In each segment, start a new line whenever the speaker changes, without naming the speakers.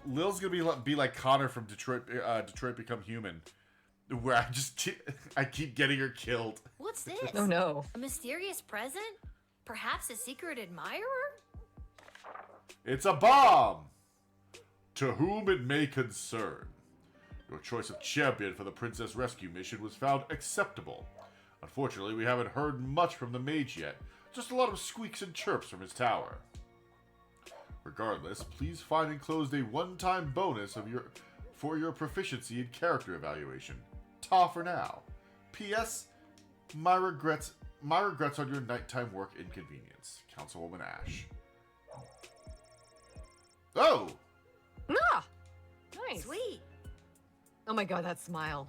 Lil's gonna be like Connor from Detroit Become Human, where I keep getting her killed.
What's this?
Oh no.
A mysterious present? Perhaps a secret admirer?
It's a bomb! To whom it may concern. Your choice of champion for the Princess Rescue mission was found acceptable. Unfortunately, we haven't heard much from the mage yet. Just a lot of squeaks and chirps from his tower. Regardless, please find enclosed a one-time bonus for your proficiency in character evaluation. Ta for now. P.S. My regrets on your nighttime work inconvenience. Councilwoman Ash. Oh!
Ah! Nice.
Sweet.
Oh my god, that smile.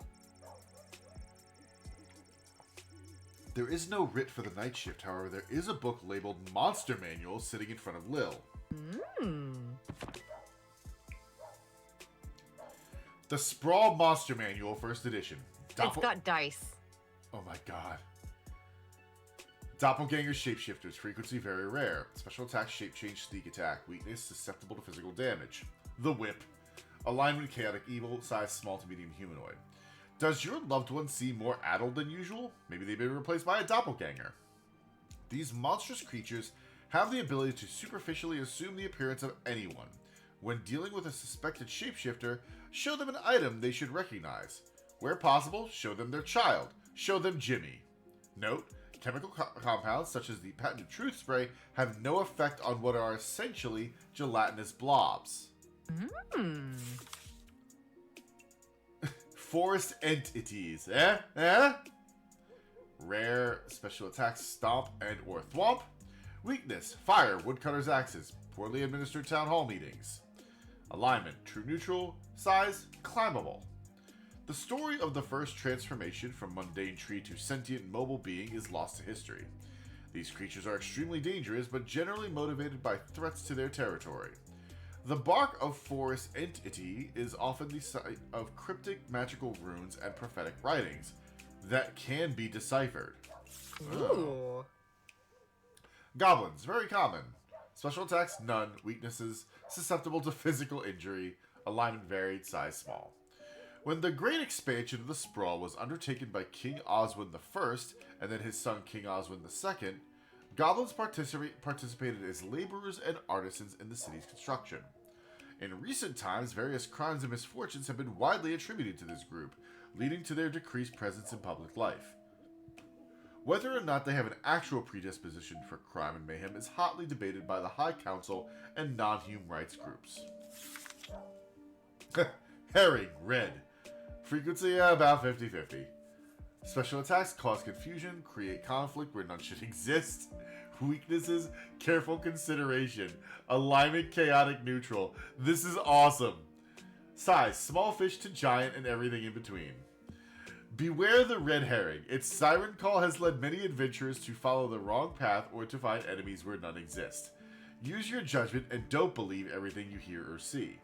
There is no writ for the night shift, however, there is a book labeled Monster Manual sitting in front of Lil. The Sprawl Monster Manual, first edition.
It's got dice.
Oh my god. Doppelganger shapeshifters, frequency very rare. Special attack, shape change, sneak attack. Weakness, susceptible to physical damage. The Whip. Alignment, chaotic evil, size small to medium humanoid. Does your loved one seem more addled than usual? Maybe they've been replaced by a doppelganger. These monstrous creatures have the ability to superficially assume the appearance of anyone. When dealing with a suspected shapeshifter, show them an item they should recognize. Where possible, show them their child. Show them Jimmy. Note, chemical compounds such as the patented Truth Spray have no effect on what are essentially gelatinous blobs. Forest entities, Rare special attacks, stomp and or thwomp. Weakness, fire, woodcutter's axes, poorly administered town hall meetings. Alignment, true neutral, size, climbable. The story of the first transformation from mundane tree to sentient mobile being is lost to history. These creatures are extremely dangerous, but generally motivated by threats to their territory. The bark of forest entity is often the site of cryptic magical runes and prophetic writings that can be deciphered.
Ooh.
Goblins, very common. Special attacks, none. Weaknesses, susceptible to physical injury. Alignment varied, size small. When the great expansion of the Sprawl was undertaken by King Oswin I and then his son King Oswin II, goblins participated as laborers and artisans in the city's construction. In recent times, various crimes and misfortunes have been widely attributed to this group, leading to their decreased presence in public life. Whether or not they have an actual predisposition for crime and mayhem is hotly debated by the High Council and non-human rights groups. Herring, red. Frequency about 50-50. Special attacks cause confusion, create conflict where none should exist. Weaknesses, careful consideration. Alignment, chaotic neutral. This is awesome. Size, small fish to giant and everything in between. Beware the red herring. Its siren call has led many adventurers to follow the wrong path or to find enemies where none exist. Use your judgment and don't believe everything you hear or see.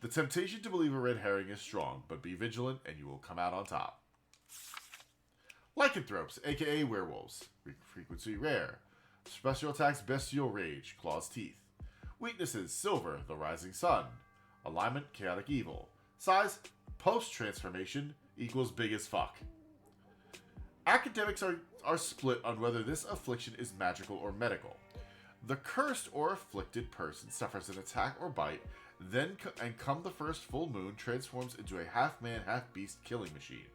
The temptation to believe a red herring is strong, but be vigilant and you will come out on top. Lycanthropes, aka werewolves. Frequency rare. Special attacks, bestial rage, claws teeth. Weaknesses, silver, the rising sun. Alignment, chaotic evil. Size, post-transformation, equals big as fuck. Academics are split on whether this affliction is magical or medical. The cursed or afflicted person suffers an attack or bite, then come the first full moon, transforms into a half-man, half-beast killing machine.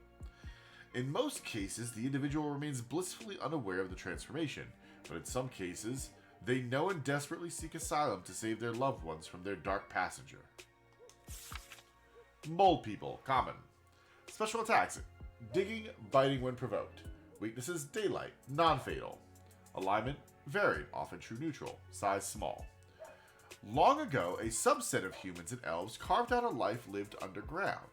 In most cases, the individual remains blissfully unaware of the transformation, but in some cases, they know and desperately seek asylum to save their loved ones from their dark passenger. Mole people, common. Special attacks, digging, biting when provoked. Weaknesses, daylight, non-fatal. Alignment, varied, often true neutral, size small. Long ago, a subset of humans and elves carved out a life lived underground.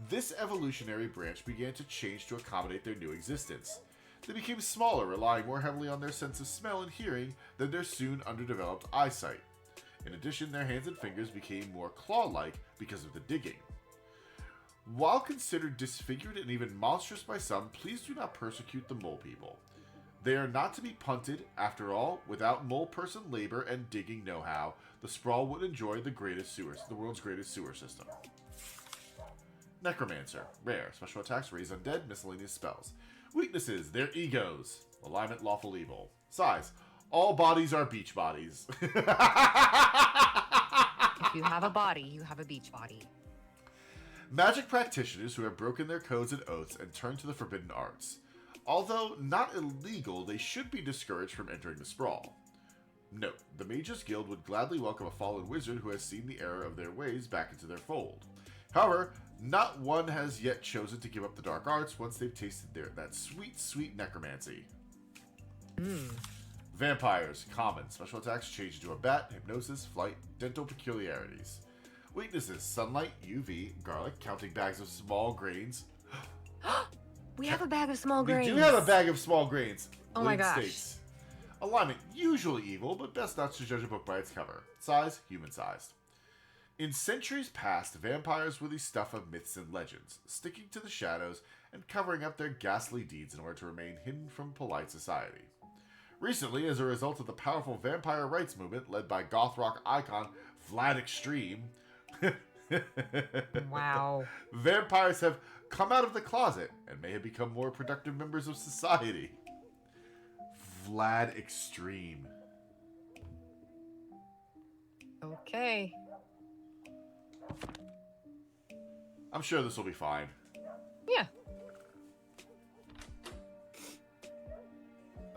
This evolutionary branch began to change to accommodate their new existence. They became smaller, relying more heavily on their sense of smell and hearing than their soon underdeveloped eyesight. In addition, their hands and fingers became more claw-like because of the digging. While considered disfigured and even monstrous by some, please do not persecute the mole people. They are not to be punted. After all, without mole person labor and digging know-how, the Sprawl would enjoy the world's greatest sewer system. Necromancer. Rare. Special attacks, raise undead, miscellaneous spells. Weaknesses. Their egos. Alignment, lawful evil. Size. All bodies are beach bodies.
If you have a body, you have a beach body.
Magic practitioners who have broken their codes and oaths and turned to the forbidden arts. Although not illegal, they should be discouraged from entering the Sprawl. Note, the Mages Guild would gladly welcome a fallen wizard who has seen the error of their ways back into their fold. However, not one has yet chosen to give up the dark arts once they've tasted that sweet, sweet necromancy. Vampires. Common. Special attacks change into a bat, hypnosis, flight, dental peculiarities. Weaknesses. Sunlight, UV, garlic, counting bags of small grains.
We have a bag of small grains.
We do have a bag of small grains.
Oh my gosh.
Steaks. Alignment. Usually evil, but best not to judge a book by its cover. Size. Human-sized. In centuries past, vampires were the stuff of myths and legends, sticking to the shadows and covering up their ghastly deeds in order to remain hidden from polite society. Recently, as a result of the powerful vampire rights movement led by goth rock icon Vlad Extreme,
Wow.
vampires have come out of the closet and may have become more productive members of society. Vlad Extreme.
Okay.
I'm sure this will be fine.
Yeah.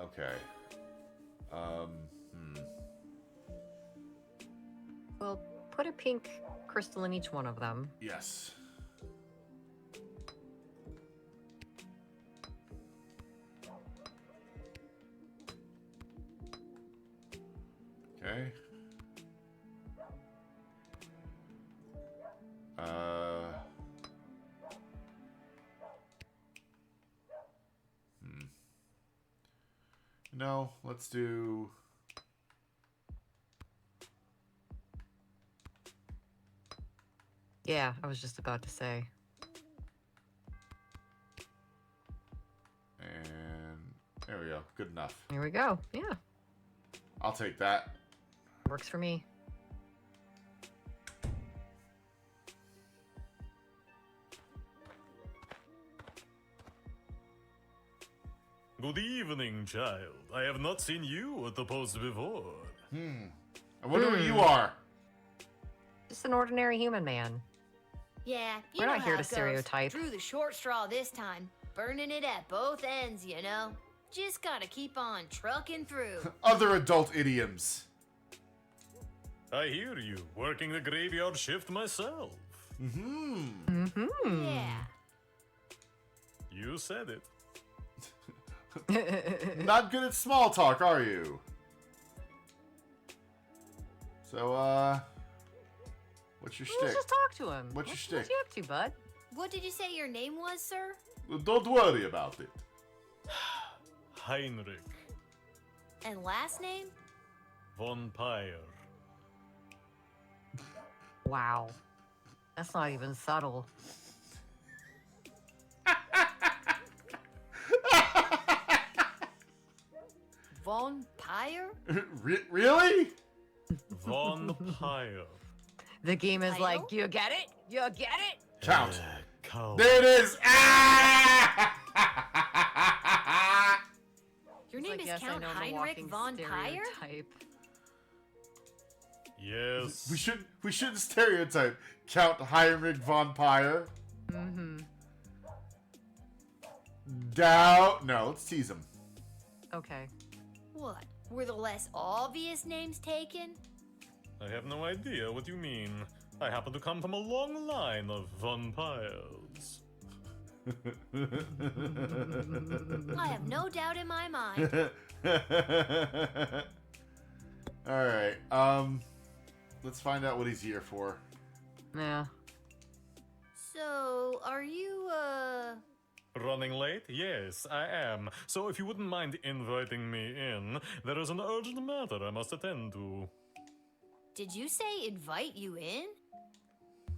Okay.
We'll put a pink crystal in each one of them.
Yes. Okay. No, let's do...
Yeah, I was just about to say.
And there we go. Good enough.
Here we go. Yeah.
I'll take that.
Works for me.
Good evening, child. I have not seen you at the post before.
I wonder what you are.
Just an ordinary human man.
Yeah, you
We're
know
not here
how
to
it goes.
stereotype.
Drew the short straw this time, burning it at both ends, you know. Just gotta keep on trucking through.
Other adult idioms.
I hear you, working the graveyard shift myself.
Yeah.
You said it.
Not good at small talk, are you? So, what's your
Let's
shtick?
just talk to him.
What's your
What
shtick?
you up to, bud?
What did you say your name was, sir?
Don't worry about it.
Heinrich
And last name?
von Pyre.
Wow. That's not even subtle.
Von Pyre?
Really?
Von Pyre.
The game is
Title?
like, you get it? You get it?
Count.
Count.
There it is. Ah!
Your
It's
name
like,
is
yes, I
Count
know the
Heinrich
walking
von Pyre?
stereotype.
Yes.
We shouldn't stereotype Count Heinrich von Pyre. No, let's tease him.
Okay.
What? Were the less obvious names taken?
I have no idea what you mean. I happen to come from a long line of von Pyres.
I have no doubt in my mind.
Alright, let's find out what he's here for.
Yeah.
So, are you,
Running late? Yes, I am. So if you wouldn't mind inviting me in, there is an urgent matter I must attend to.
did you say invite you in?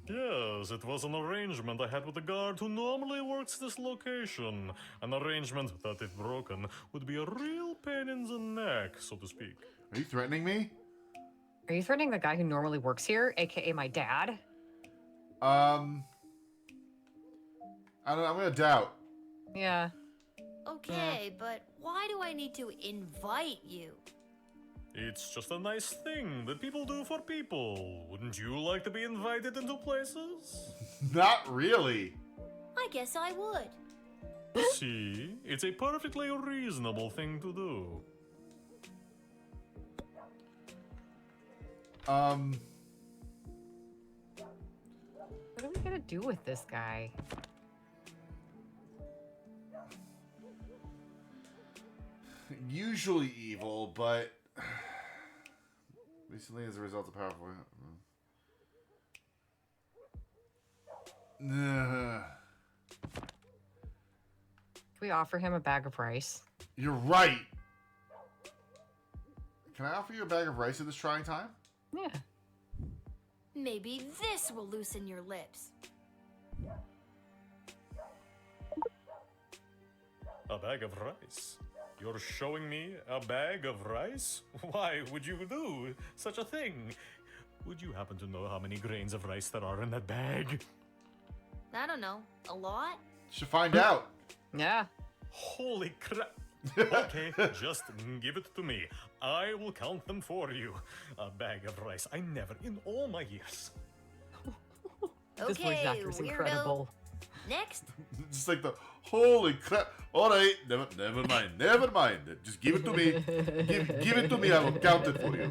Yes, it was an arrangement I had with the guard who normally works this location. An arrangement that, if broken, would be a real pain in the neck, so to speak.
Are you threatening me?
Are you threatening the guy who normally works here, aka my dad?
I don't know, I'm gonna doubt.
Yeah.
Okay, but why do I need to invite you?
It's just a nice thing that people do for people. Wouldn't you like to be invited into places?
Not really.
I guess I would.
See, it's a perfectly reasonable thing to do.
What are we gonna do with this guy?
Usually evil, but recently as a result of powerful.
Can we offer him a bag of rice?
You're right. Can I offer you a bag of rice at this trying time?
Yeah.
Maybe this will loosen your lips.
A bag of rice? You're showing me a bag of rice? Why would you do such a thing? Would you happen to know how many grains of rice there are in that bag?
I don't know. A lot?
Should find out.
Yeah.
Holy crap. Okay, just give it to me. I will count them for you. A bag of rice. I never, in all my years.
This voice
Okay,
actor is
weirdo.
incredible.
Next.
Just like the holy crap. All right, never mind. Just give it to me. Give it to me. I will count it for you.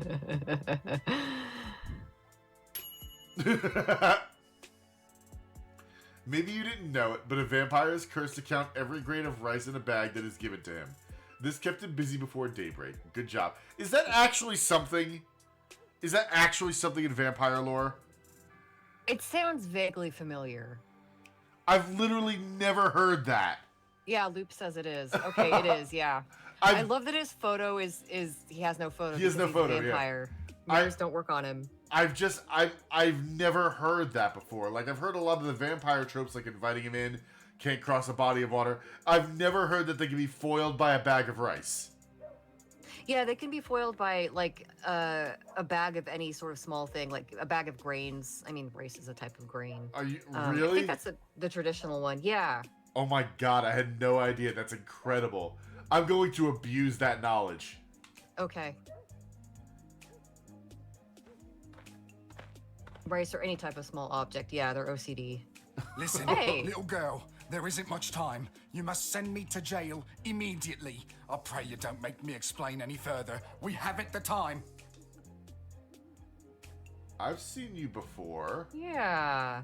Maybe you didn't know it, but a vampire is cursed to count every grain of rice in a bag that is given to him. This kept him busy before daybreak. Good job. Is that actually something? Is that actually something in vampire lore?
It sounds vaguely familiar.
I've literally never heard that.
Yeah, Loop says it is. Okay, it is, yeah. I love that his photo is he has no photo.
He has no
because he's a
photo, yeah.
vampire. Mirrors don't work on him.
I've never heard that before. Like, I've heard a lot of the vampire tropes, like inviting him in, can't cross a body of water. I've never heard that they can be foiled by a bag of rice.
Yeah, they can be foiled by like a bag of any sort of small thing, like a bag of grains. I mean, rice is a type of grain.
Are you
I
really?
think that's the traditional one. Yeah.
Oh my god, I had no idea. That's incredible. I'm going to abuse that knowledge.
Okay. Rice or any type of small object. Yeah, they're OCD.
Listen,
Hey.
little girl, there isn't much time. You must send me to jail immediately. I pray you don't make me explain any further. We haven't the time.
I've seen you before.
Yeah.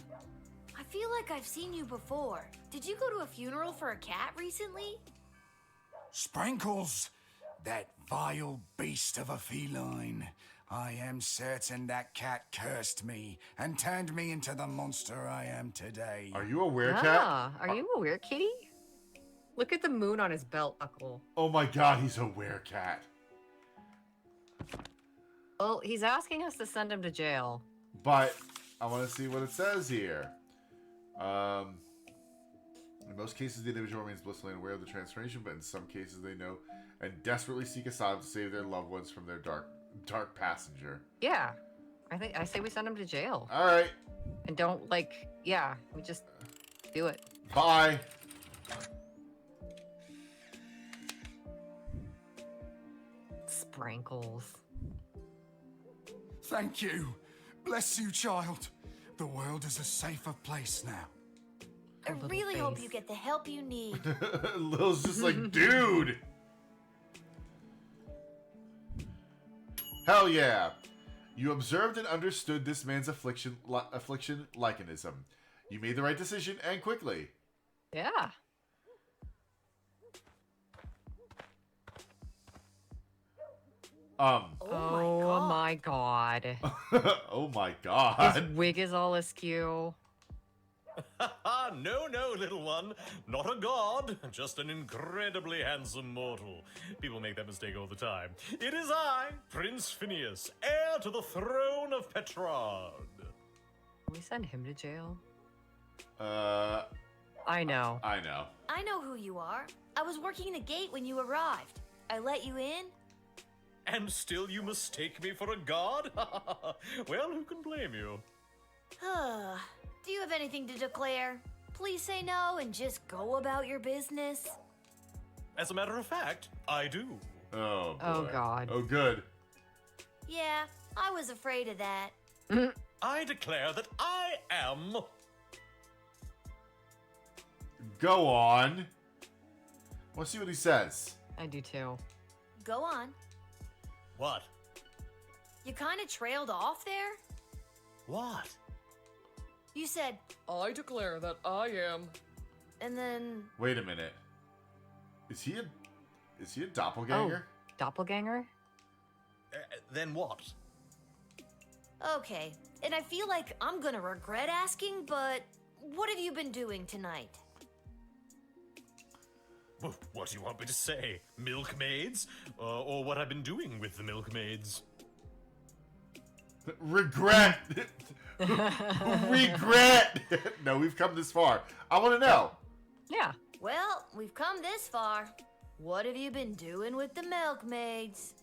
I feel like I've seen you before. Did you go to a funeral for a cat recently?
Sprinkles, that vile beast of a feline. I am certain that cat cursed me and turned me into the monster I am today.
Are you a werecat?
Ah, are you a weird kitty? Look at the moon on his belt buckle.
Oh my god, he's a werecat.
Well, he's asking us to send him to jail.
But I want to see what it says here. In most cases, the individual remains blissfully unaware of the transformation, but in some cases they know and desperately seek asylum to save their loved ones from their dark passenger.
Yeah. I say we send him to jail.
All right.
And don't, like, yeah, we just do it.
Bye.
Sprinkles.
Thank you. Bless you, child. The world is a safer place now.
I
little
really hope
face.
you get the help you need.
Lil's just like, dude. Hell yeah. You observed and understood this man's affliction likenism. You made the right decision and quickly.
Yeah.
Oh
my god.
Oh my
His
god.
wig is all askew.
No, little one. Not a god, just an incredibly handsome mortal. People make that mistake all the time. It is I, Prince Phineas, heir to the throne of Petrard.
Can we send him to jail?
I
know.
I know.
I know who you are. I was working the gate when you arrived. I let you in.
And still you mistake me for a god? Well, who can blame you?
Do you have anything to declare? Please say no and just go about your business.
As a matter of fact, I do.
Oh, boy.
Oh, God.
Oh, good.
Yeah, I was afraid of that.
I declare that I am...
Go on. Let's see what he says.
I do too.
Go on.
What?
You kind of trailed off there?
What?
You said,
I declare that I am.
and then...
Wait a minute. Is he a doppelganger?
Oh, doppelganger?
Then what?
Okay, and I feel like I'm gonna regret asking, but what have you been doing tonight?
What do you want me to say? Milkmaids? Or what I've been doing with the milkmaids?
Regret. Regret. No, we've come this far. I want to know.
Yeah.
Well, we've come this far. What have you been doing with the milkmaids?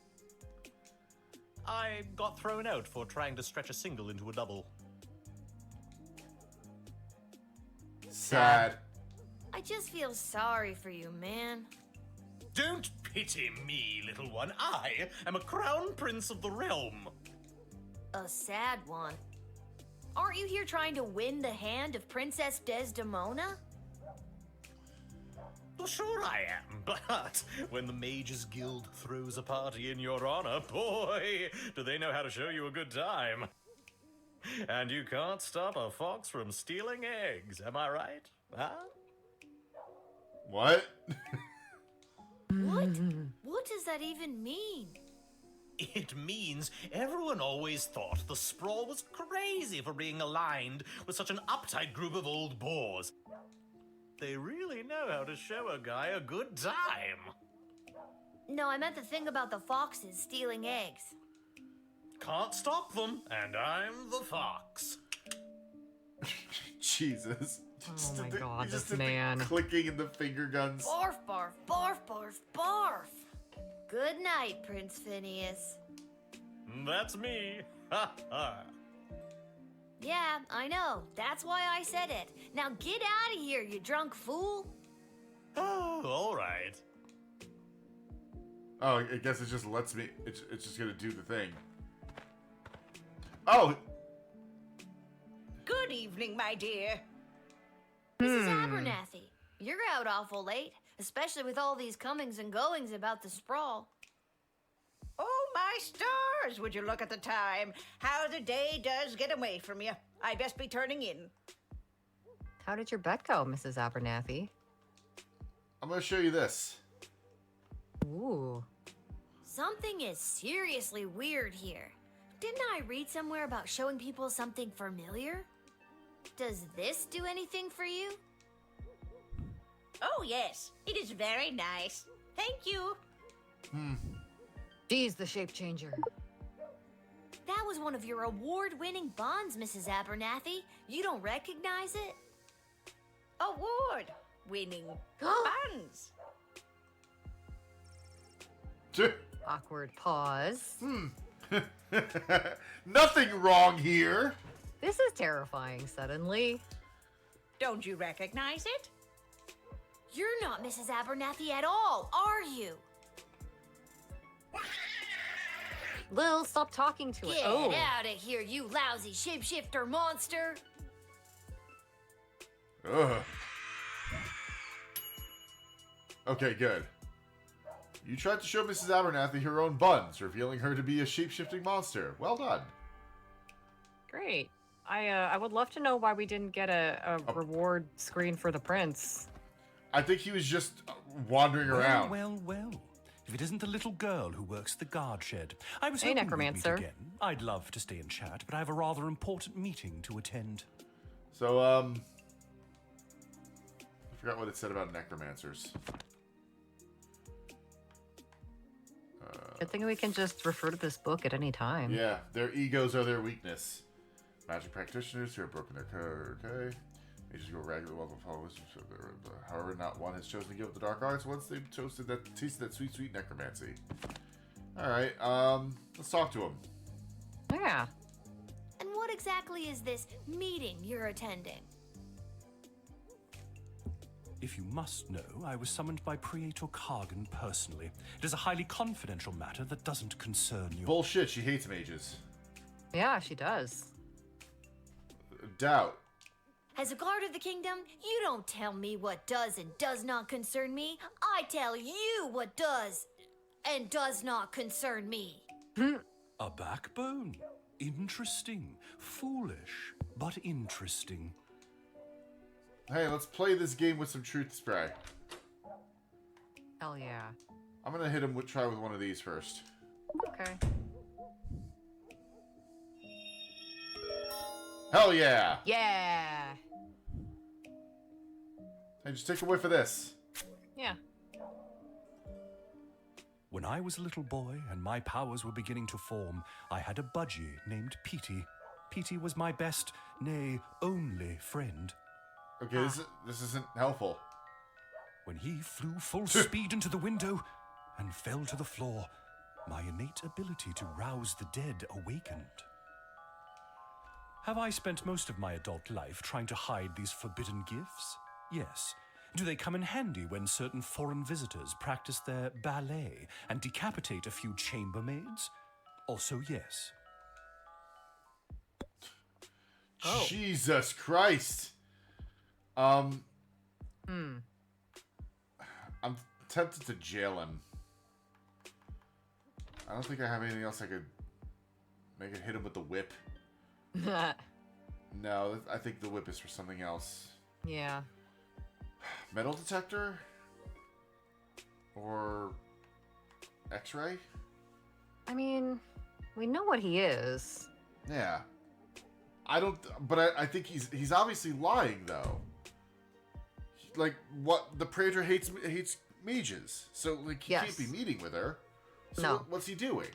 I got thrown out for trying to stretch a single into a double.
Sad.
I just feel sorry for you, man.
Don't pity me, little one. I am a crown prince of the realm.
A sad one. Aren't you here trying to win the hand of Princess Desdemona?
Well, sure I am, but when the Mages Guild throws a party in your honor, boy, do they know how to show you a good time. And you can't stop a fox from stealing eggs, am I right? Huh?
What?
What? What does that even mean?
It means everyone always thought the Sprawl was crazy for being aligned with such an uptight group of old bores. They really know how to show a guy a good time.
No, I meant the thing about the foxes stealing eggs.
Can't stop them, and I'm the fox.
Jesus.
Oh my God,
you just
this
did the
man.
clicking and the finger guns.
Barf, barf, barf, barf, barf. Good night, Prince Phineas.
That's me. Ha ha.
Yeah, I know. That's why I said it. Now get out of here, you drunk fool.
Oh, all right.
Oh, I guess it just lets me. It's just gonna do the thing. Oh,
Good evening, my dear.
Mrs. Abernathy, you're out awful late, especially with all these comings and goings about the Sprawl.
Oh, my stars! Would you look at the time? How the day does get away from you. I best be turning in.
How did your bet go, Mrs. Abernathy?
I'm gonna show you this.
Ooh.
Something is seriously weird here. Didn't I read somewhere about showing people something familiar? Does this do anything for you?
Oh, yes. It is very nice. Thank you.
Geez, the shape changer.
That was one of your award-winning bonds, Mrs. Abernathy. You don't recognize it?
Award winning buns.
Awkward pause.
Nothing wrong here.
This is terrifying suddenly.
Don't you recognize it?
You're not Mrs. Abernathy at all, are you?
Lil, stop talking to it.
Get
Oh.
out of here, you lousy shapeshifter monster!
Ugh. Okay, good. You tried to show Mrs. Abernathy her own buns, revealing her to be a shape-shifting monster. Well done.
Great. I would love to know why we didn't get a reward screen for the prince.
I think he was just wandering around.
Well. If it isn't the little girl who works the guard shed. I was
Hey,
hoping we'd
Necromancer.
meet again. I'd love to stay and chat, but I have a rather important meeting to attend.
So, I forgot what it said about necromancers.
Good thing we can just refer to this book at any time.
Yeah, their egos are their weakness. Magic practitioners who have broken their code. Okay. Mages go regular welcome followers. However, not one has chosen to give up the dark arts once they've tasted that sweet, sweet necromancy. Alright, let's talk to him.
Yeah.
And what exactly is this meeting you're attending?
If you must know, I was summoned by Praetor Kargan personally. It is a highly confidential matter that doesn't concern you.
Bullshit, she hates mages.
Yeah, she does.
Doubt.
As a guard of the kingdom, you don't tell me what does and does not concern me. I tell you what does and does not concern me.
A backbone. Interesting. Foolish, but interesting.
Hey, let's play this game with some truth spray.
Hell yeah.
I'm gonna hit him with try with one of these first.
Okay.
Hell yeah!
Yeah.
Hey, just take a whiff of this.
Yeah.
When I was a little boy and my powers were beginning to form, I had a budgie named Petey. Petey was my best, nay, only friend.
Okay, this isn't helpful.
When he flew full speed into the window and fell to the floor, my innate ability to rouse the dead awakened. Have I spent most of my adult life trying to hide these forbidden gifts? Yes. Do they come in handy when certain foreign visitors practice their ballet and decapitate a few chambermaids? Also, yes.
Oh.
Jesus Christ! I'm tempted to jail him. I don't think I have anything else I could make it hit him with the whip. No, I think the whip is for something else.
Yeah.
Metal detector? Or X-ray?
I mean, we know what he is.
Yeah. I think he's obviously lying though. Like, what, the Praetor hates mages, so like he can't be meeting with her. So
No.
what's he doing?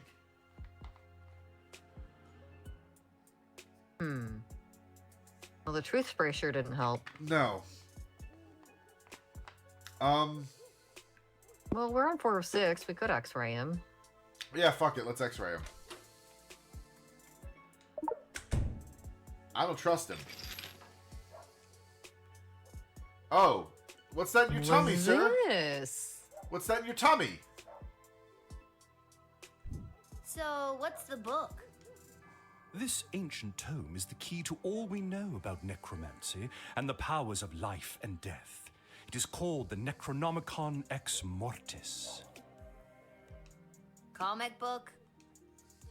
Well, the truth spray sure didn't help.
No.
Well, we're on 4 of 6. We could X-ray him.
Yeah, fuck it. Let's X-ray him. I don't trust him. Oh, what's that in your tummy, sir?
This?
What's that in your tummy?
So, what's the book?
This ancient tome is the key to all we know about necromancy and the powers of life and death. It is called the Necronomicon Ex Mortis.
Comic book?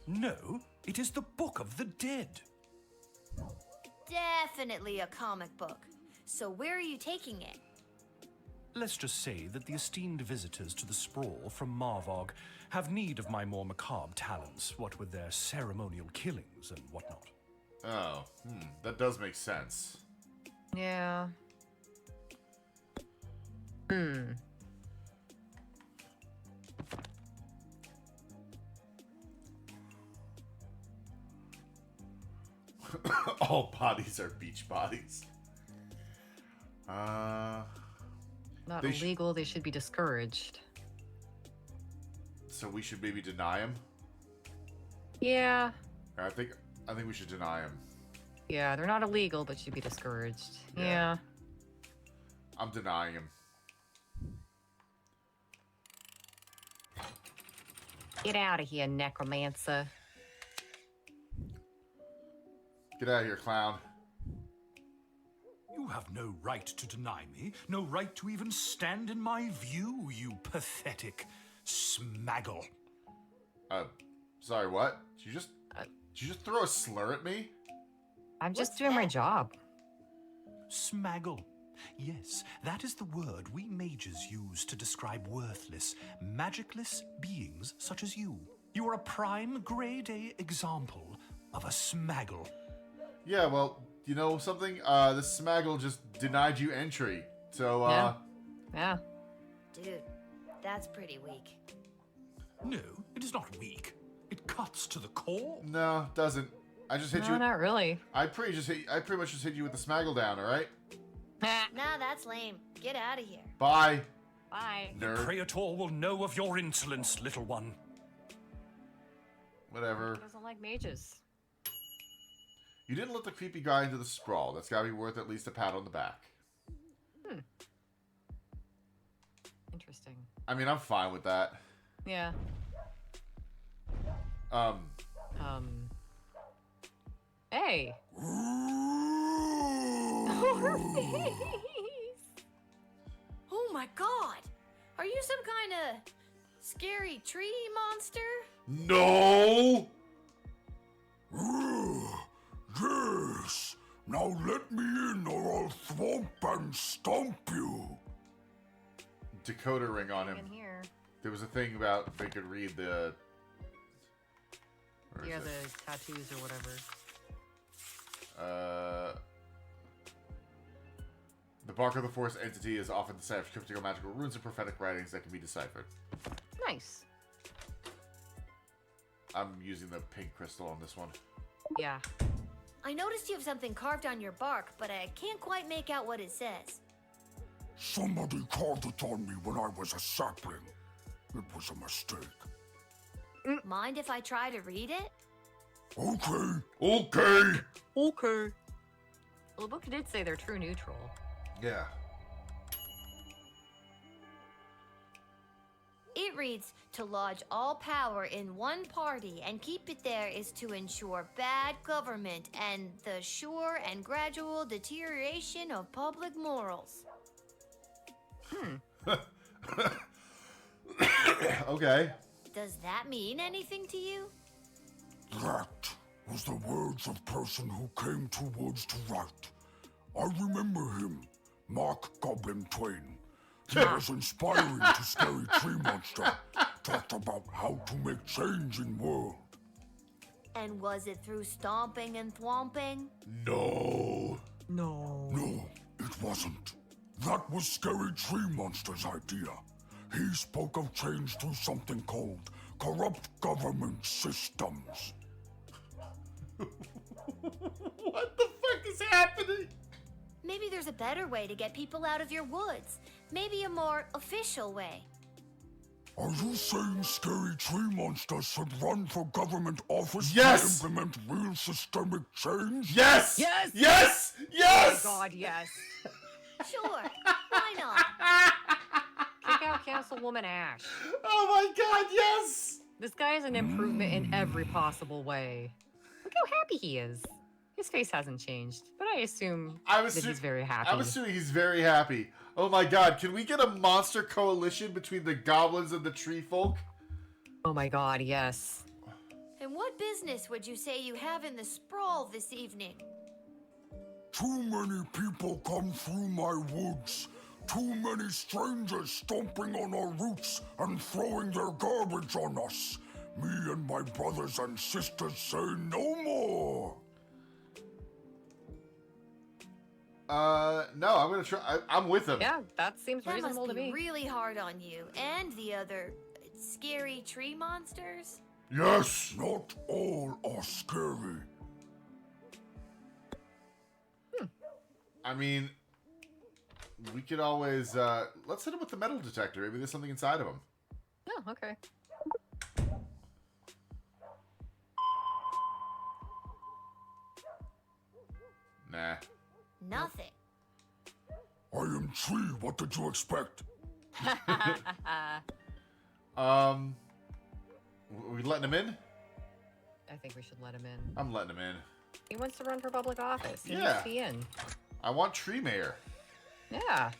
No, it is the Book of the Dead.
Definitely a comic book. So where are you taking it?
Let's just say that the esteemed visitors to the Sprawl from Marvog have need of my more macabre talents, what with their ceremonial killings and whatnot.
Oh, that does make sense.
Yeah.
All bodies are beach bodies.
Not
They
illegal. They should be discouraged.
So we should maybe deny him?
Yeah.
I think we should deny him.
Yeah, they're not illegal, but should be discouraged.
Yeah.
Yeah.
I'm denying him.
Get out of here, necromancer.
Get out of here, clown.
You have no right to deny me, no right to even stand in my view, you pathetic smaggle.
Sorry, what? Did you just throw a slur at me?
I'm just doing my job.
Smaggle. Yes, that is the word we mages use to describe worthless, magicless beings such as you. You are a prime grade A example of a smaggle.
Yeah, well, you know something? This smaggle just denied you entry. So,
Yeah.
Dude, that's pretty weak.
No, it is not weak. It cuts to the core.
No, doesn't. I just hit
No,
you.
not really.
I pretty much just hit you with the smaggle down. All right.
Nah, that's lame. Get out of here.
Bye,
Bye.
nerd.
Praetor will know of your insolence, little one.
Whatever.
Doesn't like mages.
You didn't let the creepy guy into the sprawl. That's gotta be worth at least a pat on the back.
Interesting.
I mean, I'm fine with that.
Yeah. Hey. Her face.
Oh my god! Are you some kind of scary tree monster?
No.
Yes. Now let me in or I'll thwomp and stomp you.
Dakota ring on him.
In here.
There was a thing about they could read the. Where is
Yeah,
it?
the tattoos or whatever.
The bark of the forest entity is often the site of cryptic or magical runes and prophetic writings that can be deciphered.
Nice.
I'm using the pink crystal on this one.
Yeah.
I noticed you have something carved on your bark, but I can't quite make out what it says.
Somebody carved it on me when I was a sapling. It was a mistake.
Mind if I try to read it?
Okay.
Okay.
Okay. Well, the book did say they're true neutral.
Yeah.
It reads, to lodge all power in one party and keep it there is to ensure bad government and the sure and gradual deterioration of public morals.
Okay.
Does that mean anything to you?
That was the words of person who came towards to write. I remember him, Mark Goblin Twain. He was inspiring to Scary Tree Monster. Talked about how to make change in world.
And was it through stomping and thwomping?
No.
No.
No, it wasn't. That was Scary Tree Monster's idea. He spoke of change through something called corrupt government systems.
What the fuck is happening?
Maybe there's a better way to get people out of your woods. Maybe a more official way.
Are you saying Scary Tree Monster should run for government office
Yes!
to implement real systemic change?
Yes.
Yes!
Yes. Yes.
Oh God, yes.
Sure, why not?
Kick out Councilwoman Ash.
Oh my God. Yes.
This guy is an improvement in every possible way. Look how happy he is. His face hasn't changed, but I assume that he's very happy.
I'm assuming he's very happy. Oh my God. Can we get a monster coalition between the goblins and the tree folk?
Oh my God, yes.
And what business would you say you have in the sprawl this evening?
Too many people come through my woods. Too many strangers stomping on our roots and throwing their garbage on us. Me and my brothers and sisters say no more.
No, I'm gonna try. I'm with him.
Yeah, that seems
That
reasonable
must
to
be
me.
really hard on you and the other scary tree monsters.
Yes, not all are scary.
I mean, we could always let's hit him with the metal detector. Maybe there's something inside of him.
Oh, okay.
Nah.
Nothing.
I am Tree. What did you expect?
We letting him in?
I think we should let him in.
I'm letting him in.
He wants to run for public office. He
Yeah.
needs to be in.
I want tree mayor.
Yeah.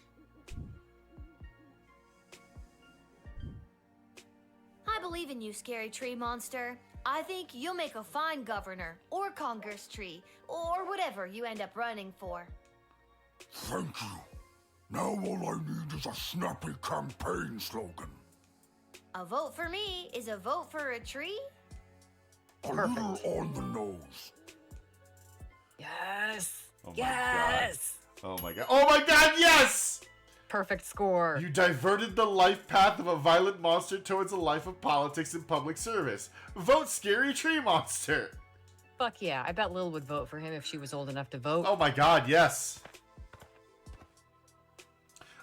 I believe in you, scary tree monster. I think you'll make a fine governor, or Congress tree, or whatever you end up running for.
Thank you. Now all I need is a snappy campaign slogan.
A vote for me is a vote for a tree?
A little on the nose.
Yes.
Oh my
yes.
Oh my God. Oh my God, yes!
Perfect score.
You diverted the life path of a violent monster towards a life of politics and public service. Vote Scary Tree Monster.
Fuck yeah. I bet Lil would vote for him if she was old enough to vote.
Oh my god, yes.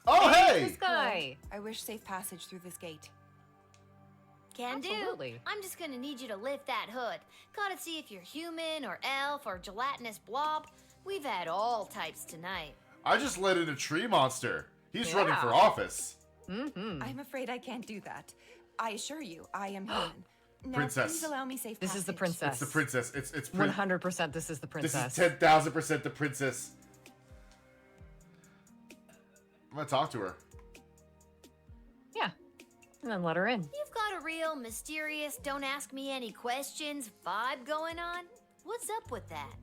Oh, hey!
This guy.
I wish safe passage through this gate.
Can
Absolutely.
do. I'm just gonna need you to lift that hood. Gotta see if you're human or elf or gelatinous blob. We've had all types tonight.
I just let in a tree monster. He's
Yeah.
running for office.
Mm-hmm.
I'm afraid I can't do that. I assure you, I am human. Now,
Princess.
please allow me safe
This
passage.
is the princess.
It's the princess. It's
100% this is the
This
princess.
is 10,000% the princess. I'm gonna talk to her.
Yeah. And then let her in.
You've got a real mysterious, don't ask me any questions vibe going on. What's up with that?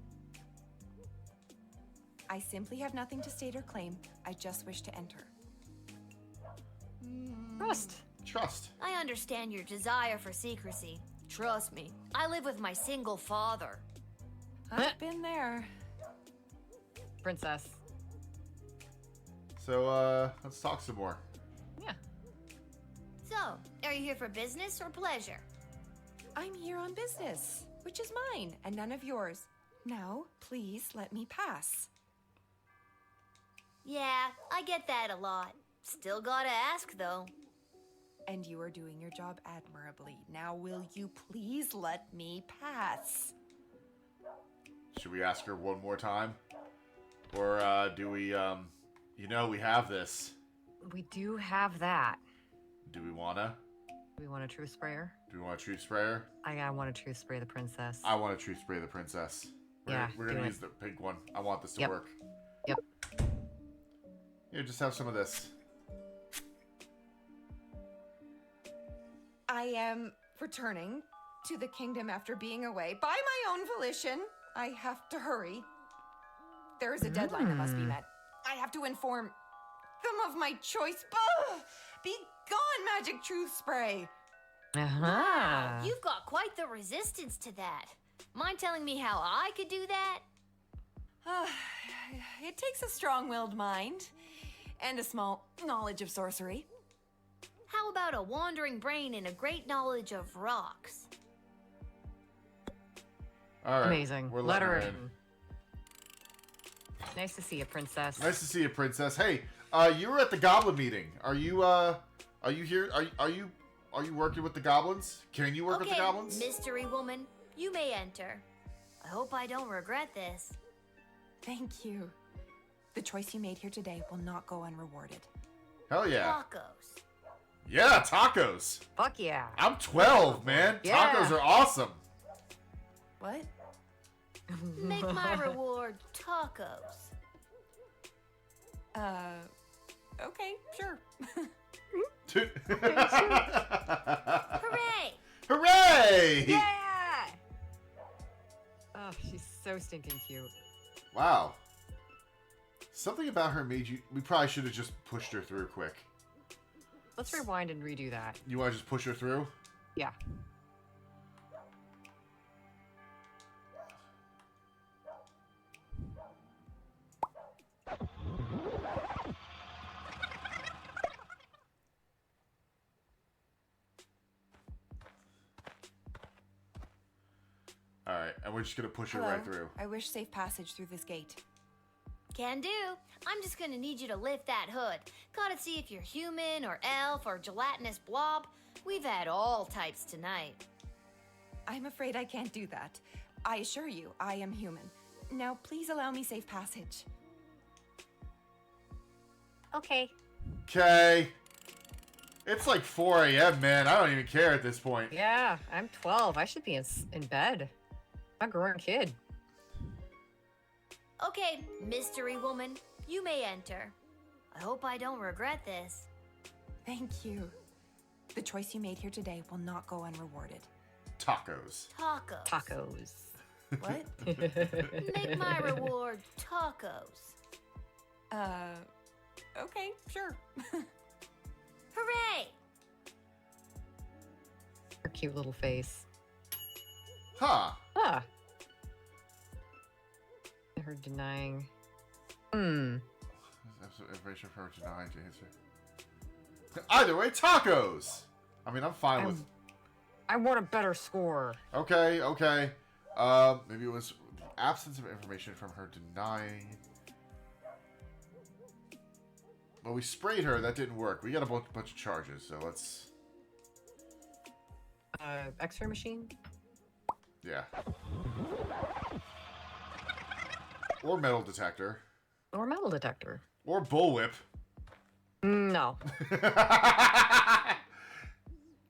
I simply have nothing to state or claim. I just wish to enter.
Trust.
Trust.
I understand your desire for secrecy. Trust me, I live with my single father.
I've been there.
Princess.
So, let's talk some more.
Yeah.
So, are you here for business or pleasure?
I'm here on business, which is mine and none of yours. Now, please let me pass.
Yeah, I get that a lot. Still gotta ask, though.
And you are doing your job admirably. Now, will you please let me pass?
Should we ask her one more time? Or, do we, you know, we have this.
We do have that.
Do we wanna?
Do we want a truth sprayer?
Do we want a truth sprayer?
I want to truth spray the princess.
I want a truth spray the princess. We're
do
gonna
it.
use the pink one. I want this to
Yep.
work.
Yep.
Here, just have some of this.
I am returning to the kingdom after being away by my own volition. I have to hurry. There is a deadline that must be met. I have to inform them of my choice. Ugh! Be gone, magic truth spray.
Uh-huh.
You've got quite the resistance to that. Mind telling me how I could do that?
It takes a strong-willed mind and a small knowledge of sorcery.
How about a wandering brain and a great knowledge of rocks?
All right.
Amazing.
We're
Let
letting
her
her
in. Nice to see you, princess.
Nice to see you, princess. Hey, you were at the goblin meeting. Are you here? Are you working with the goblins? Can you work with the goblins?
Mystery woman, you may enter. I hope I don't regret this.
Thank you. The choice you made here today will not go unrewarded.
Hell yeah.
Tacos.
Yeah, tacos.
Fuck yeah.
I'm 12, man.
Yeah.
Tacos are awesome.
What?
Make my reward tacos.
Okay, sure.
Hooray!
Hooray!
Yeah!
Oh, she's so stinking cute.
Wow. Something about her made you... We probably should have just pushed her through quick.
Let's rewind and redo that.
You want to just push her through?
Yeah.
Alright, and we're just going to push her
Hello.
right through.
I wish safe passage through this gate.
Can do. I'm just gonna need you to lift that hood. Gotta see if you're human or elf or gelatinous blob. We've had all types tonight.
I'm afraid I can't do that. I assure you, I am human. Now, please allow me safe passage.
Okay.
Okay. It's like 4 a.m., man. I don't even care at this point.
Yeah, I'm 12. I should be in bed. I'm a grown kid.
Okay, mystery woman, you may enter. I hope I don't regret this.
Thank you. The choice you made here today will not go unrewarded.
Tacos.
Tacos.
Tacos.
What?
Make my reward tacos.
Okay, sure.
Hooray!
Her cute little face.
Huh.
Ah. Her denying.
Information from denying to answer. Either way, tacos! I mean, I'm fine with...
I want a better score.
Okay, okay. Maybe it was absence of information from her denying. Well, we sprayed her. That didn't work. We got a bunch of charges, so let's...
X-ray machine?
Yeah. Or metal detector.
Or metal detector.
Or bullwhip.
No.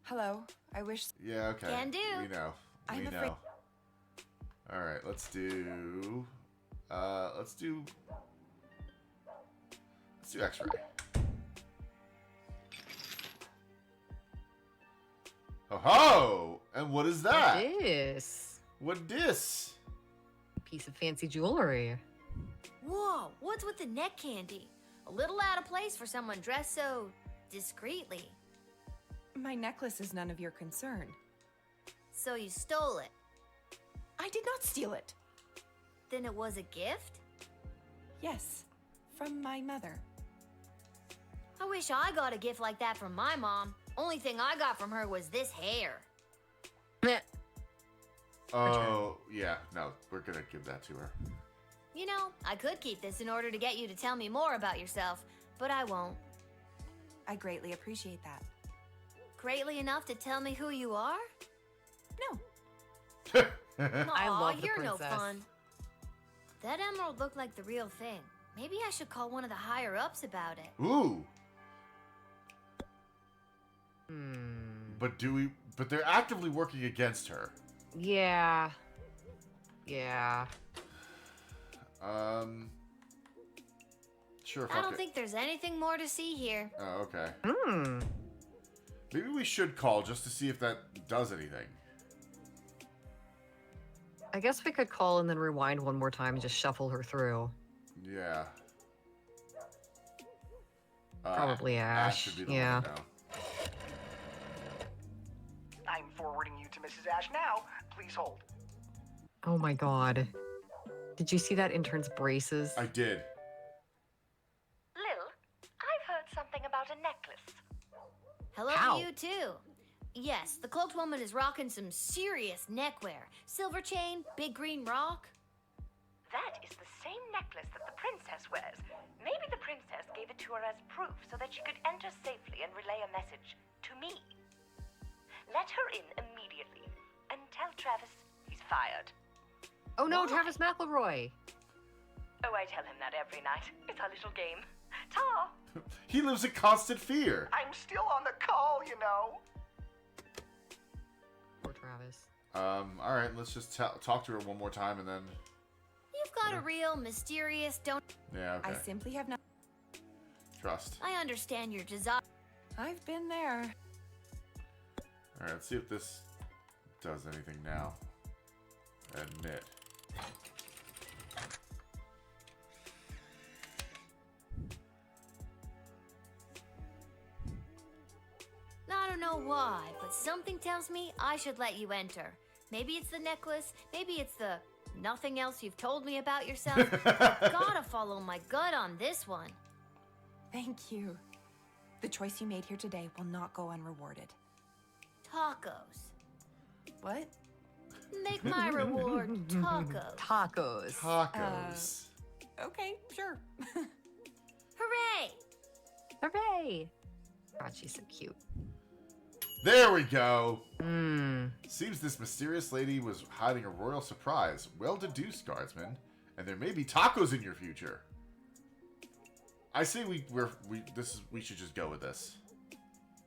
Hello. I wish.
Yeah, okay.
Can do.
We know.
I'm
We
afraid-
know. Alright, let's do... Let's do X-ray. Oh ho! And what is that?
What is?
What this?
Piece of fancy jewelry.
Whoa, what's with the neck candy? A little out of place for someone dressed so discreetly.
My necklace is none of your concern.
So you stole it.
I did not steal it.
Then it was a gift?
Yes, from my mother.
I wish I got a gift like that from my mom. Only thing I got from her was this hair.
Meh.
Oh, yeah. No, we're gonna give that to her.
You know, I could keep this in order to get you to tell me more about yourself, but I won't.
I greatly appreciate that.
Greatly enough to tell me who you are?
No.
I
Aw,
love the
you're no
princess.
fun. That emerald looked like the real thing. Maybe I should call one of the higher-ups about it.
Ooh.
Hmm.
But they're actively working against her.
Yeah. Yeah.
Sure.
I don't think there's anything more to see here.
Oh, okay.
Hmm.
Maybe we should call just to see if that does anything.
I guess we could call and then rewind one more time and just shuffle her through.
Yeah.
Probably Ash.
should be the
Yeah.
one to know.
I'm forwarding you to Mrs. Ash now. Please hold.
Oh my god. Did you see that intern's braces?
I did.
Lil, I've heard something about a necklace.
Hello
How?
to you, too. Yes, the cloaked woman is rocking some serious neckwear. Silver chain, big green rock.
That is the same necklace that the princess wears. Maybe the princess gave it to her as proof so that she could enter safely and relay a message to me. Let her in immediately and tell Travis he's fired.
Oh no,
Why?
Travis McElroy.
Oh, I tell him that every night. It's our little game. Ta!
He lives in constant fear.
I'm still on the call, you know.
Poor Travis.
All right, let's just talk to her one more time and then.
You've got a real mysterious don't.
Yeah, okay.
I simply have not.
Trust.
I understand your desire.
I've been there.
All right, let's see if this does anything now. Admit.
I don't know why, but something tells me I should let you enter. Maybe it's the necklace, maybe it's the nothing else you've told me about yourself. I've gotta follow my gut on this one.
Thank you. The choice you made here today will not go unrewarded.
Tacos.
What?
Make my reward tacos.
Tacos.
Tacos.
Okay, sure.
Hooray!
Hooray! God, she's so cute.
There we go.
Mmm.
Seems this mysterious lady was hiding a royal surprise. Well deduced, Guardsman. And there may be tacos in your future. I say we should just go with this.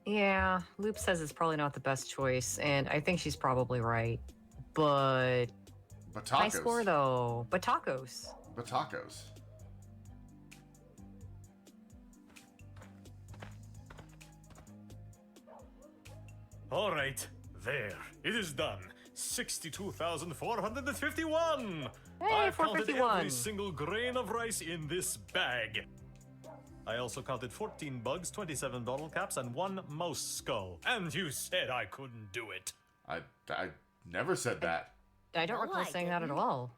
Yeah, Loop says it's probably not the best choice, and I think she's probably right. But
But
high
tacos.
score though. But tacos.
But tacos.
All right, there. It is done. 62,451.
Hey,
I've counted
451.
every single grain of rice in this bag. I also counted 14 bugs, 27 bottle caps, and 1 mouse skull. And you said I couldn't do it.
I never said that.
I don't
No,
recall
I
saying that at
didn't.
all.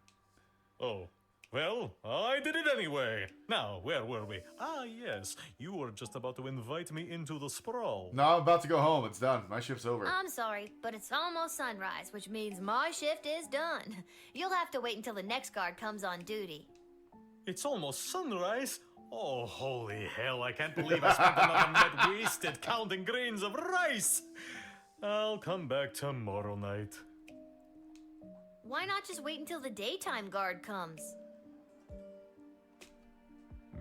Oh, Well, I did it anyway. Now, where were we? Ah, yes. You were just about to invite me into the Sprawl.
No, I'm about to go home. It's done. My shift's over.
I'm sorry, but it's almost sunrise, which means my shift is done. You'll have to wait until the next guard comes on duty.
It's almost sunrise? Oh, holy hell, I can't believe I spent another night wasted counting grains of rice. I'll come back tomorrow night.
Why not just wait until the daytime guard comes?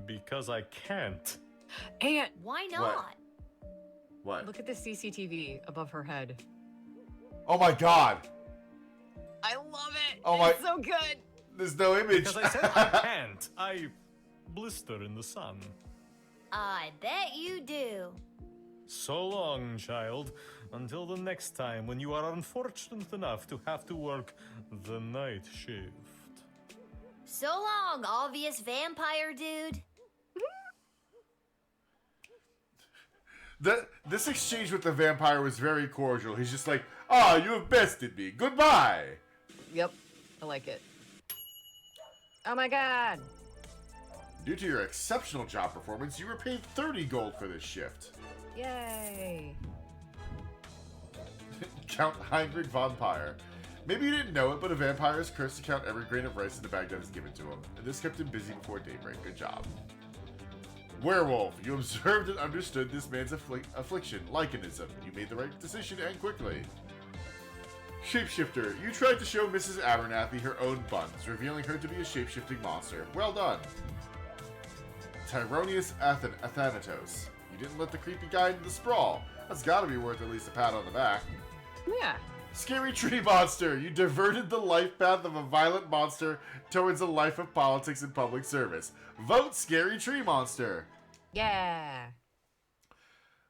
Because I can't.
And
why not?
What?
Look at the CCTV above her head.
Oh my god!
I love it!
Oh my...
It's so good!
There's no image.
Because I said I can't. I blister in the sun.
I bet you do.
So long, child. Until the next time when you are unfortunate enough to have to work the night shift.
So long, obvious vampire dude.
This exchange with the vampire was very cordial. He's just like, "Ah, you have bested me. Goodbye."
Yep, I like it. Oh my god!
Due to your exceptional job performance, you were paid 30 gold for this shift.
Yay!
Count Heinrich von Pyre. Maybe you didn't know it, but a vampire is cursed to count every grain of rice in the bag that is given to him, and this kept him busy before daybreak. Good job. Werewolf. You observed and understood this man's affliction, Lycanism. You made the right decision and quickly. Shapeshifter. You tried to show Mrs. Abernathy her own buns, revealing her to be a shapeshifting monster. Well done. Tyronius Athanatos. You didn't let the creepy guy into the Sprawl. That's gotta be worth at least a pat on the back.
Yeah.
Scary Tree Monster. You diverted the life path of a violent monster towards a life of politics and public service. Vote Scary Tree Monster.
Yeah.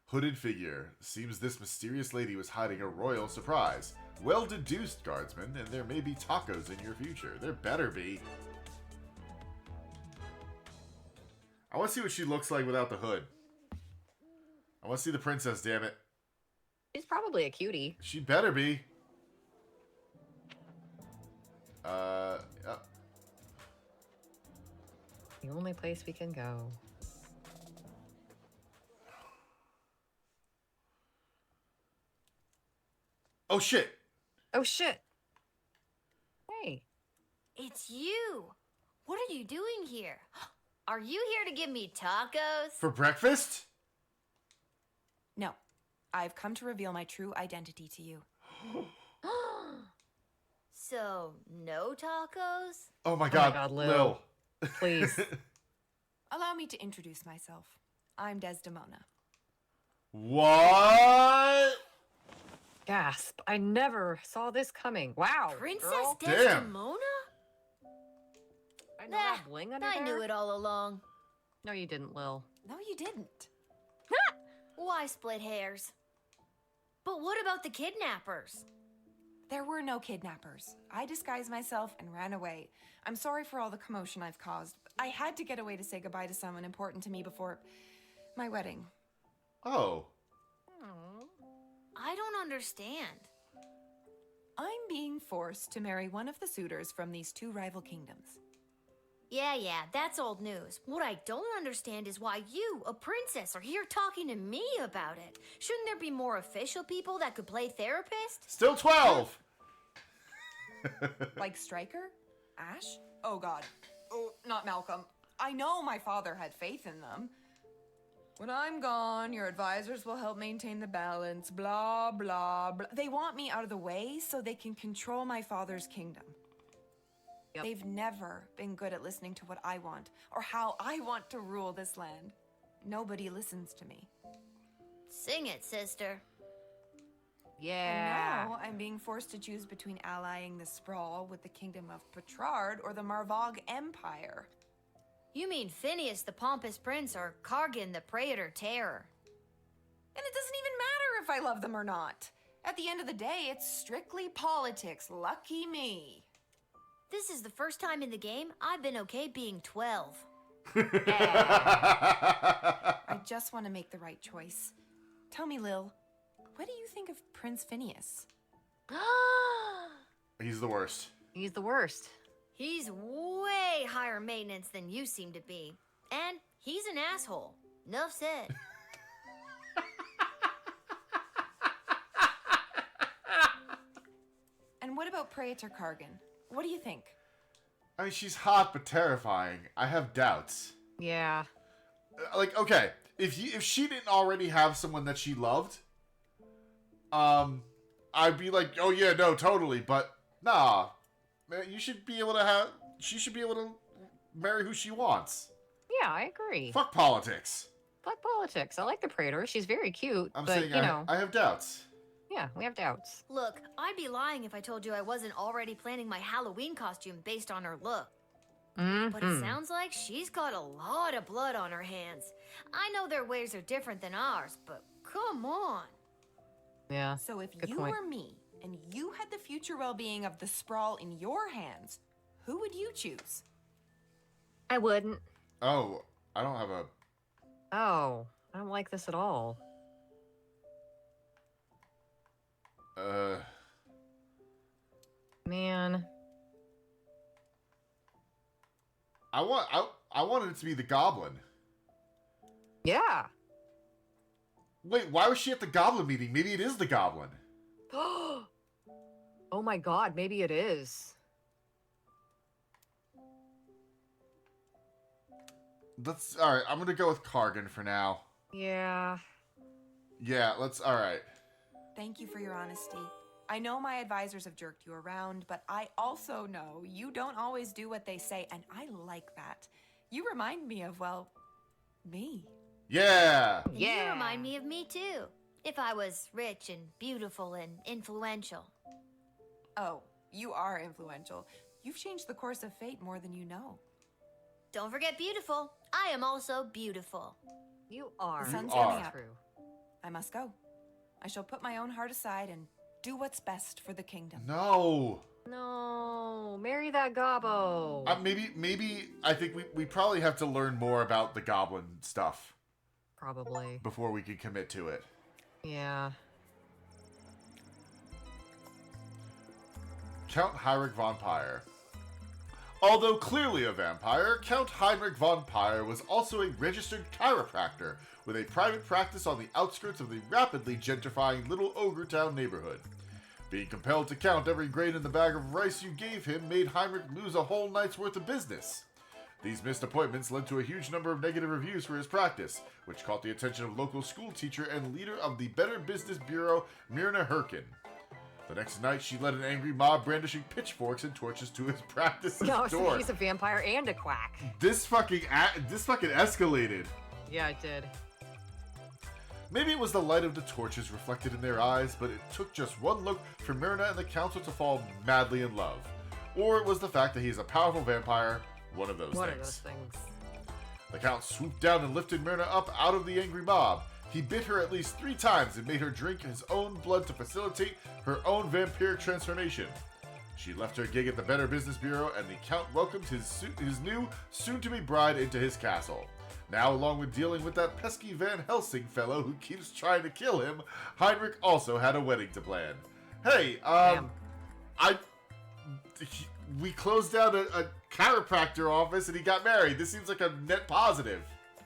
Hooded Figure. Seems this mysterious lady was hiding a royal surprise. Well deduced, Guardsman, and there may be tacos in your future. There better be. I want to see what she looks like without the hood. I want to see the princess, damn it.
She's probably a cutie.
She better be.
The only place we can go.
Oh shit.
Oh shit. Hey.
It's you. What are you doing here? Are you here to give me tacos?
For breakfast?
No. I've come to reveal my true identity to you.
So, no tacos?
Oh my god,
Lil. Please.
Allow me to introduce myself. I'm Desdemona.
What?
Gasp. I never saw this coming. Wow.
Princess
girl.
Desdemona?
I know that bling under
I
there.
knew it all along.
No, you didn't, Lil.
No, you didn't.
Why split hairs? But what about the kidnappers?
There were no kidnappers. I disguised myself and ran away. I'm sorry for all the commotion I've caused. I had to get away to say goodbye to someone important to me before my wedding.
Oh.
I don't understand.
I'm being forced to marry one of the suitors from these two rival kingdoms.
Yeah, that's old news. What I don't understand is why you, a princess, are here talking to me about it. Shouldn't there be more official people that could play therapist?
Still 12!
Like Stryker? Ash? Oh god. Oh, not Malcolm. I know my father had faith in them. When I'm gone, your advisors will help maintain the balance, blah, blah, blah. They want me out of the way so they can control my father's kingdom. Yep. They've never been good at listening to what I want or how I want to rule this land. Nobody listens to me.
Sing it, sister.
Yeah.
And now I'm being forced to choose between allying the Sprawl with the kingdom of Petrard or the Marvog Empire.
You mean Phineas the Pompous Prince or Kargan the Praetor Terror?
And it doesn't even matter if I love them or not. At the end of the day, it's strictly politics. Lucky me.
This is the first time in the game I've been okay being 12.
I just want to make the right choice. Tell me, Lil, what do you think of Prince Phineas?
He's the worst.
He's the worst.
He's way higher maintenance than you seem to be. And he's an asshole. Enough said.
And what about Praetor Kargan? What do you think?
I mean, she's hot but terrifying. I have doubts.
Yeah.
Like, okay, if she didn't already have someone that she loved, I'd be like, oh yeah, no, totally. But nah, man, she should be able to marry who she wants.
Yeah, I agree.
Fuck politics.
Fuck politics. I like the Praetor. She's very cute.
I'm
but,
saying
you know.
I have doubts.
Yeah, we have doubts.
Look, I'd be lying if I told you I wasn't already planning my Halloween costume based on her look. But it sounds like she's got a lot of blood on her hands. I know their ways are different than ours, but come on.
Yeah.
So if
good
you
point.
were me and you had the future well-being of the Sprawl in your hands, who would you choose?
I wouldn't.
Oh, I don't have a...
Oh, I don't like this at all. Man.
I wanted it to be the Goblin.
Yeah.
Wait, why was she at the Goblin meeting? Maybe it is the Goblin.
Oh my god, maybe it is.
Let's... Alright, I'm gonna go with Kargan for now.
Yeah.
Yeah, alright.
Thank you for your honesty. I know my advisors have jerked you around, but I also know you don't always do what they say, and I like that. You remind me of, well, me.
Yeah!
And you remind me of me too. If I was rich and beautiful and influential.
Oh, you are influential. You've changed the course of fate more than you know.
Don't forget beautiful. I am also beautiful.
You are.
The sun's
You are.
coming up.
True.
I must go. I shall put my own heart aside and do what's best for the kingdom.
No!
No, marry that gobbo.
Maybe I think we probably have to learn more about the Goblin stuff.
Probably.
Before we can commit to it.
Yeah.
Count Heinrich von Pyre. Although clearly a vampire, Count Heinrich von Pyre was also a registered chiropractor with a private practice on the outskirts of the rapidly gentrifying Little Ogre Town neighborhood. Being compelled to count every grain in the bag of rice you gave him made Heinrich lose a whole night's worth of business. These missed appointments led to a huge number of negative reviews for his practice, which caught the attention of local school teacher and leader of the Better Business Bureau, Myrna Herkin. The next night, she led an angry mob brandishing pitchforks and torches to his practice's
No,
door.
so he's a vampire and a quack.
This fucking escalated.
Yeah, it did.
Maybe it was the light of the torches reflected in their eyes, but it took just one look for Myrna and the council to fall madly in love. Or it was the fact that he is a powerful vampire. One of those things. The count swooped down and lifted Myrna up out of the angry mob. He bit her at least 3 times and made her drink his own blood to facilitate her own vampiric transformation. She left her gig at the Better Business Bureau, and the count welcomed his new, soon-to-be bride into his castle. Now, along with dealing with that pesky Van Helsing fellow who keeps trying to kill him, Heinrich also had a wedding to plan. Hey, we closed down a chiropractor office and he got married. This seems like a net positive.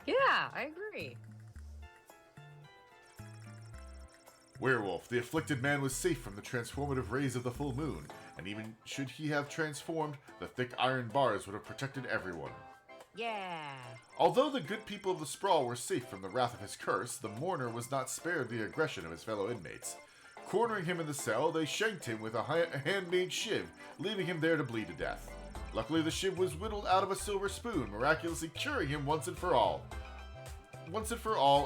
Yeah, I agree.
Werewolf, the afflicted man was safe from the transformative rays of the full moon, and even should he have transformed, the thick iron bars would have protected everyone.
Yeah.
Although the good people of the Sprawl were safe from the wrath of his curse, the mourner was not spared the aggression of his fellow inmates. Cornering him in the cell, they shanked him with a handmade shiv, leaving him there to bleed to death. Luckily, the shiv was whittled out of a silver spoon, miraculously curing him once and for all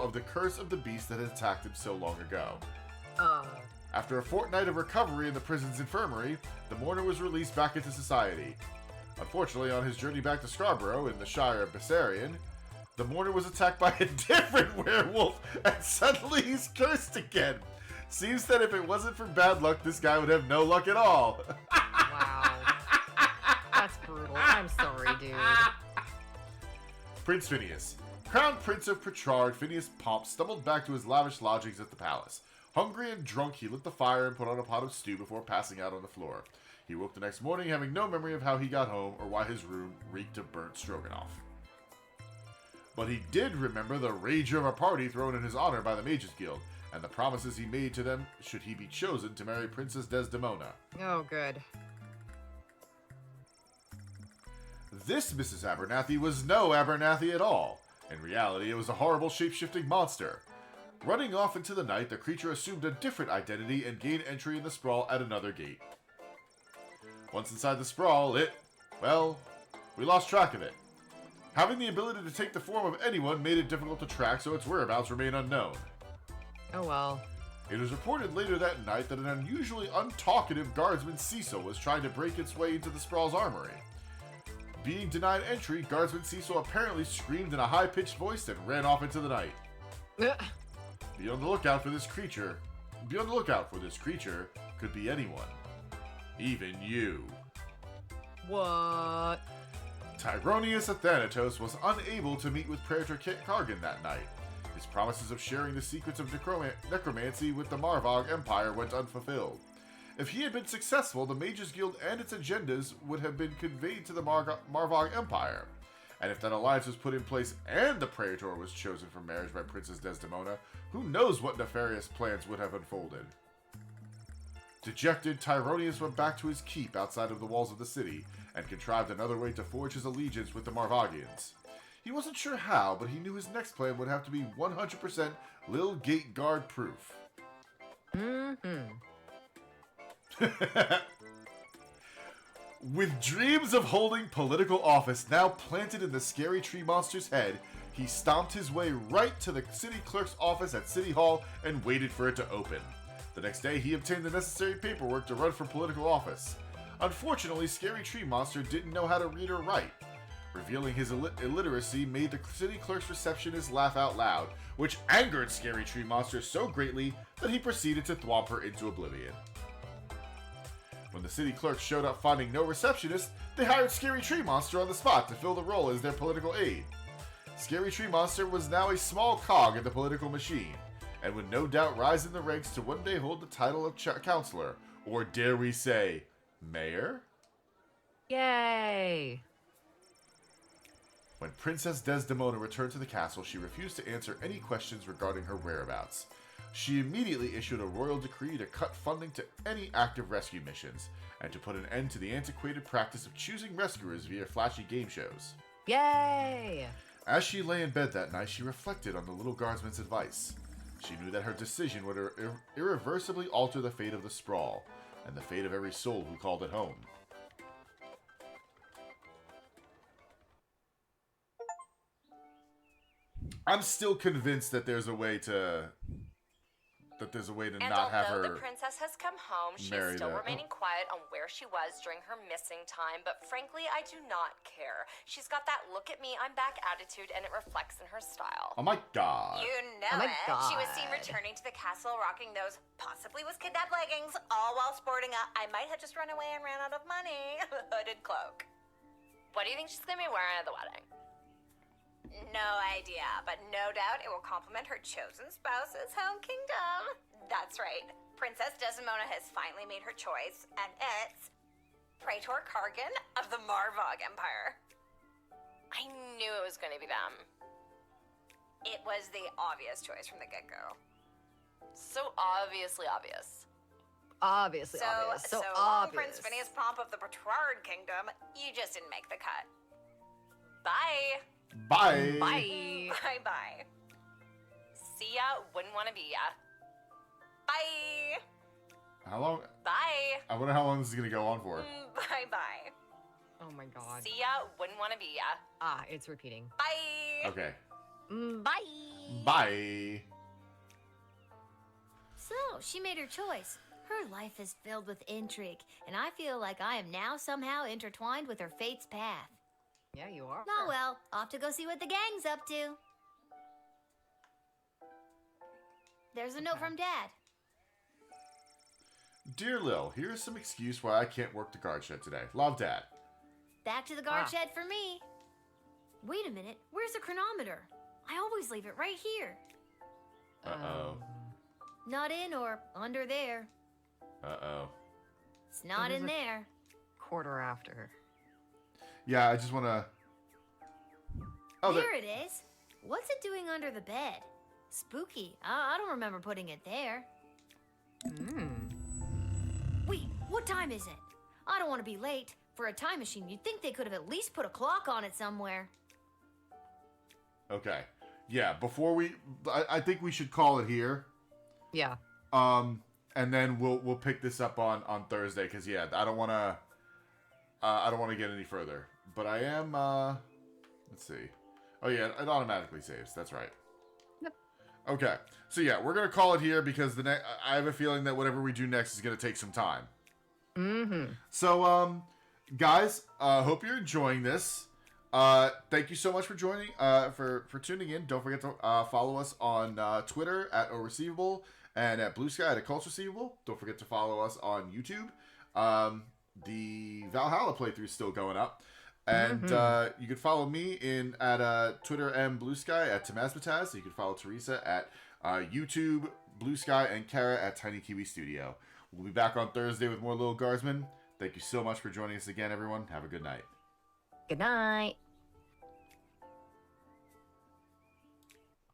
of the curse of the beast that had attacked him so long ago. After a fortnight of recovery in the prison's infirmary, the mourner was released back into society. Unfortunately, on his journey back to Scarborough in the Shire of Bessarion, the mourner was attacked by a different werewolf, and suddenly he's cursed again. Seems that if it wasn't for bad luck, this guy would have no luck at all.
Wow. That's brutal. I'm sorry, dude.
Prince Phineas. Crown Prince of Petrard, Phineas Pomp stumbled back to his lavish lodgings at the palace. Hungry and drunk, he lit the fire and put on a pot of stew before passing out on the floor. He woke the next morning having no memory of how he got home or why his room reeked of burnt stroganoff. But he did remember the rage of a party thrown in his honor by the Mages Guild, and the promises he made to them should he be chosen to marry Princess Desdemona.
Oh, good.
This Mrs. Abernathy was no Abernathy at all. In reality, it was a horrible shape-shifting monster. Running off into the night, the creature assumed a different identity and gained entry in the Sprawl at another gate. Once inside the Sprawl, we lost track of it. Having the ability to take the form of anyone made it difficult to track, so its whereabouts remain unknown.
Oh well.
It was reported later that night that an unusually untalkative guardsman Cecil was trying to break its way into the Sprawl's armory. Being denied entry, Guardsman Cecil apparently screamed in a high-pitched voice and ran off into the night. Be on the lookout for this creature. Could be anyone. Even you.
What?
Tyronius Athanatos was unable to meet with Praetor Kargan that night. His promises of sharing the secrets of necromancy with the Marvog Empire went unfulfilled. If he had been successful, the Mages Guild and its agendas would have been conveyed to the Marvog Empire. And if that alliance was put in place and the Praetor was chosen for marriage by Princess Desdemona, who knows what nefarious plans would have unfolded. Dejected, Tyronius went back to his keep outside of the walls of the city and contrived another way to forge his allegiance with the Marvogians. He wasn't sure how, but he knew his next plan would have to be 100% Lil Gate Guard proof. With dreams of holding political office now planted in the scary tree monster's head, he stomped his way right to the city clerk's office at City Hall and waited for it to open. The next day, he obtained the necessary paperwork to run for political office. Unfortunately, Scary Tree Monster didn't know how to read or write. Revealing his illiteracy made the city clerk's receptionist laugh out loud, which angered Scary Tree Monster so greatly that he proceeded to thwomp her into oblivion. When the city clerk showed up finding no receptionist, they hired Scary Tree Monster on the spot to fill the role as their political aide. Scary Tree Monster was now a small cog in the political machine, and would no doubt rise in the ranks to one day hold the title of counselor, or dare we say, mayor?
Yay!
When Princess Desdemona returned to the castle, she refused to answer any questions regarding her whereabouts. She immediately issued a royal decree to cut funding to any active rescue missions, and to put an end to the antiquated practice of choosing rescuers via flashy game shows.
Yay!
As she lay in bed that night, she reflected on the little guardsman's advice. She knew that her decision would irreversibly alter the fate of the Sprawl, and the fate of every soul who called it home. I'm still convinced that there's a way to not have her.
And although the princess has come home, she is still remaining quiet on where she was during her missing time. But frankly, I do not care. She's got that look at me, I'm back attitude, and it reflects in her style.
Oh my god.
You know She was seen returning to the castle rocking those possibly was kidnapped leggings, all while sporting a I might have just run away and ran out of money hooded cloak. What do you think she's gonna be wearing at the wedding? No idea, but no doubt it will complement her chosen spouse's home kingdom. That's right. Princess Desdemona has finally made her choice, and it's Praetor Kargan of the Marvog Empire. I knew it was going to be them. It was the obvious choice from the get-go. So obviously obvious.
Obviously obvious. So
long,
obvious.
Prince Phineas Pomp of the Petrard Kingdom, you just didn't make the cut. Bye.
Bye.
Bye.
Bye-bye. See ya, wouldn't want to be ya. Bye.
How long?
Bye.
I wonder how long this is going to go on for.
Bye-bye.
Oh my god.
See ya, wouldn't want to be ya.
Ah, it's repeating.
Bye.
Okay.
Bye.
Bye.
So, she made her choice. Her life is filled with intrigue, and I feel like I am now somehow intertwined with her fate's path.
Yeah, you are.
Oh well, off to go see what the gang's up to. There's a note from Dad.
Dear Lil, here's some excuse why I can't work the guard shed today. Love, Dad.
Back to the guard shed for me. Wait a minute, where's the chronometer? I always leave it right here.
Uh-oh.
Not in or under there.
Uh-oh.
It's not in there.
quarter after.
Yeah, I just want to... Oh,
there it is. What's it doing under the bed? Spooky. I don't remember putting it there. Wait, what time is it? I don't want to be late. For a time machine, you'd think they could have at least put a clock on it somewhere.
Okay. Yeah, before we... I think we should call it here.
Yeah.
And then we'll pick this up on Thursday, because, yeah, I don't want to get any further. But I am... let's see. Oh, yeah, it automatically saves. That's right.
Yep.
Okay. So, yeah, we're going to call it here, because I have a feeling that whatever we do next is going to take some time. So, guys, hope you're enjoying this. Thank you so much for joining, for tuning in. Don't forget to follow us on Twitter at Receivable and at Blue Sky at Occults Receivable. Don't forget to follow us on YouTube. The Valhalla playthrough is still going up. And you can follow me at Twitter and Blue Sky at Tamazmataz. You can follow Teresa at YouTube, Blue Sky, and Kara at Tiny Kiwi Studio. We'll be back on Thursday with more Lil Guardsman. Thank you so much for joining us again, everyone. Have a good night.
Good night.